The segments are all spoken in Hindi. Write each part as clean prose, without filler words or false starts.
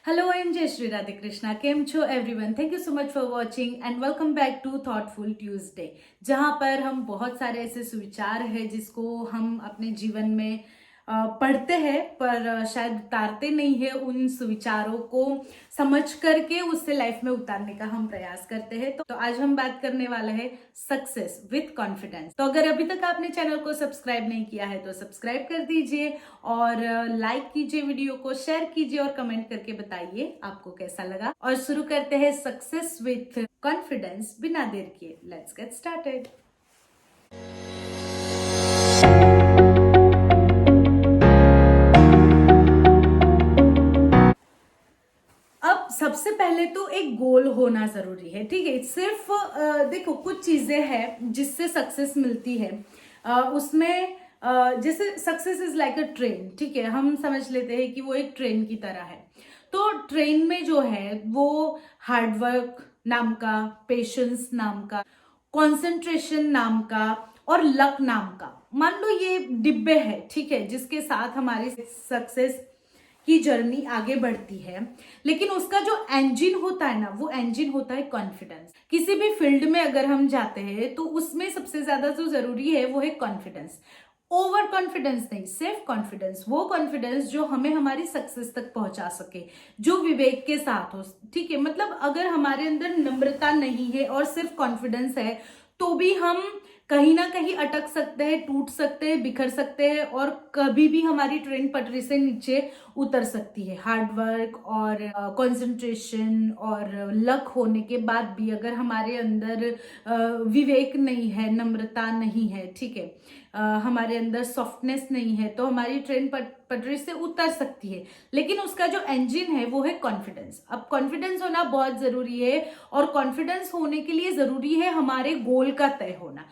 Hello, I'm Jay Shri Radhe Krishna. Kem cho everyone. Thank you so much for watching and welcome back to Thoughtful Tuesday. जहाँ पर हम बहुत सारे ऐसे सुविचार हैं जिसको हम अपने जीवन में पढ़ते हैं पर शायद उतारते नहीं है। उन सुविचारों को समझ करके उससे लाइफ में उतारने का हम प्रयास करते हैं। तो आज हम बात करने वाले हैं सक्सेस विथ कॉन्फिडेंस। तो अगर अभी तक आपने चैनल को सब्सक्राइब नहीं किया है तो सब्सक्राइब कर दीजिए और लाइक कीजिए, वीडियो को शेयर कीजिए और कमेंट करके बताइए आपको कैसा लगा। और शुरू करते हैं सक्सेस विथ कॉन्फिडेंस बिना देर किए। Let's get started. सबसे पहले तो एक गोल होना जरूरी है, ठीक है। सिर्फ देखो कुछ चीजें हैं जिससे सक्सेस मिलती है। उसमें जैसे success is like a train, ठीक है। हम समझ लेते हैं कि वो एक ट्रेन की तरह है। तो ट्रेन में जो है वो हार्डवर्क नाम का, पेशेंस नाम का, कंसंट्रेशन नाम का और लक नाम का, मान लो ये डिब्बे है, ठीक है, जिसके साथ हमारी सक्सेस की जर्नी आगे बढ़ती है। लेकिन उसका जो इंजन होता है ना, वो इंजन होता है कॉन्फिडेंस। किसी भी फील्ड में अगर हम जाते हैं तो उसमें सबसे ज्यादा जो जरूरी है वो है कॉन्फिडेंस। ओवर कॉन्फिडेंस नहीं, सिर्फ कॉन्फिडेंस। वो कॉन्फिडेंस जो हमें हमारी सक्सेस तक पहुंचा सके, जो विवेक के साथ हो, ठीक है। मतलब अगर हमारे अंदर नम्रता नहीं है और सिर्फ कॉन्फिडेंस है तो भी हम कहीं ना कहीं अटक सकते हैं, टूट सकते हैं, बिखर सकते हैं और कभी भी हमारी ट्रेन पटरी से नीचे उतर सकती है। हार्डवर्क और कंसंट्रेशन और लक होने के बाद भी अगर हमारे अंदर विवेक नहीं है, नम्रता नहीं है, ठीक है, हमारे अंदर सॉफ्टनेस नहीं है तो हमारी ट्रेन पटरी से उतर सकती है। लेकिन उसका जो इंजन है वो है कॉन्फिडेंस। अब कॉन्फिडेंस होना बहुत जरूरी है और कॉन्फिडेंस होने के लिए जरूरी है हमारे गोल का तय होना।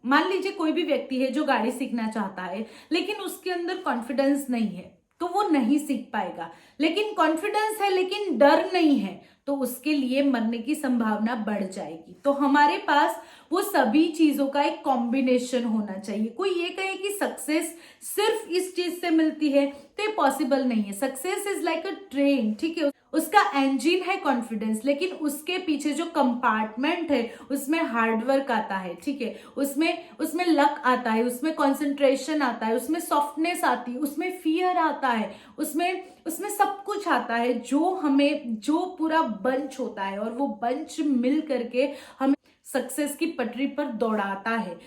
मान लीजिए कोई भी व्यक्ति है जो गाड़ी सीखना चाहता है लेकिन उसके अंदर कॉन्फिडेंस नहीं है तो वो नहीं सीख पाएगा। लेकिन कॉन्फिडेंस है लेकिन डर नहीं है तो उसके लिए मरने की संभावना बढ़ जाएगी। तो हमारे पास वो सभी चीजों का एक कॉम्बिनेशन होना चाहिए। कोई ये कहे कि सक्सेस सिर्फ इस चीज से मिलती है तो ये पॉसिबल नहीं है। Success is like a train, ठीक है, उसका इंजन है कॉन्फिडेंस, लेकिन उसके पीछे जो कंपार्टमेंट है उसमें हार्डवर्क आता है, ठीक है, उसमें लक आता है, उसमें कंसंट्रेशन आता है, उसमें सॉफ्टनेस आती है, उसमें फियर आता है, उसमें उसमें सब कुछ आता है जो हमें, जो पूरा बंच होता है और वो बंच मिल करके हमें सक्सेस की पटरी पर दौड़ाता है।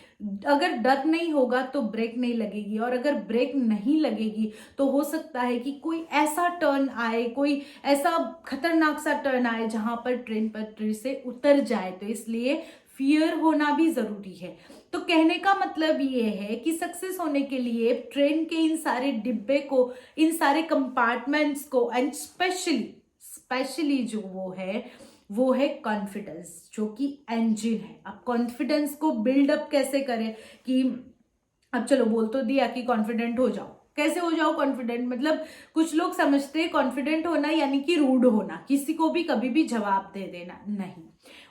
अगर डर नहीं होगा तो ब्रेक नहीं लगेगी और अगर ब्रेक नहीं लगेगी तो हो सकता है कि कोई ऐसा टर्न आए, कोई ऐसा खतरनाक सा टर्न आए जहां पर ट्रेन पटरी से उतर जाए। तो इसलिए फियर होना भी जरूरी है। तो कहने का मतलब ये है कि सक्सेस होने के लिए ट्रेन के इन सारे डिब्बे को, इन सारे कंपार्टमेंट्स को एंड स्पेशली जो वो है कॉन्फिडेंस, जो कि इंजन है। अब कॉन्फिडेंस को बिल्डअप कैसे करें कि अब चलो बोल तो दिया कि कॉन्फिडेंट हो जाओ। कैसे हो जाओ कॉन्फिडेंट? मतलब कुछ लोग समझते हैं कॉन्फिडेंट होना यानी कि रूड होना, किसी को भी कभी भी जवाब दे देना। नहीं,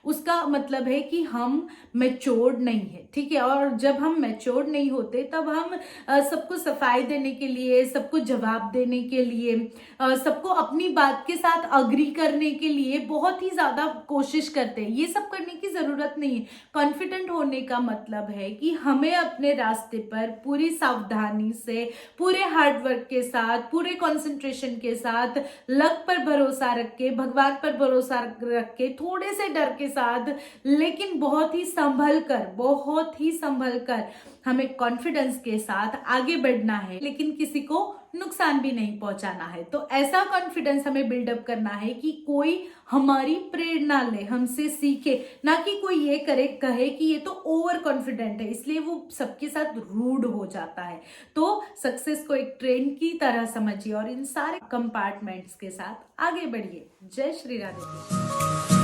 उसका मतलब है कि हम मैच्योर्ड नहीं है, ठीक है। और जब हम मैच्योर्ड नहीं होते तब हम सबको सफाई देने के लिए, सबको जवाब देने के लिए, सबको अपनी बात के साथ अग्री करने के लिए बहुत ही ज्यादा कोशिश करते हैं। ये सब करने की जरूरत नहीं है। कॉन्फिडेंट होने का मतलब है कि हमें अपने रास्ते पर पूरी सावधानी से, पूरे हार्डवर्क के साथ, पूरे कंसंट्रेशन के साथ, लक पर भरोसा रख के, भगवान पर भरोसा रख के, थोड़े से डर के साथ, लेकिन बहुत ही संभल कर हमें कॉन्फिडेंस के साथ आगे बढ़ना है, लेकिन किसी को नुकसान भी नहीं पहुंचाना है। तो ऐसा कॉन्फिडेंस हमें बिल्डअप करना है कि कोई हमारी प्रेरणा ले, हमसे सीखे, ना कि कोई ये कहे कि ये तो ओवर कॉन्फिडेंट है इसलिए वो सबके साथ रूड हो जाता है। तो सक्सेस को एक ट्रेन की तरह समझिए और इन सारे कंपार्टमेंट्स के साथ आगे बढ़िए। जय श्री राधे।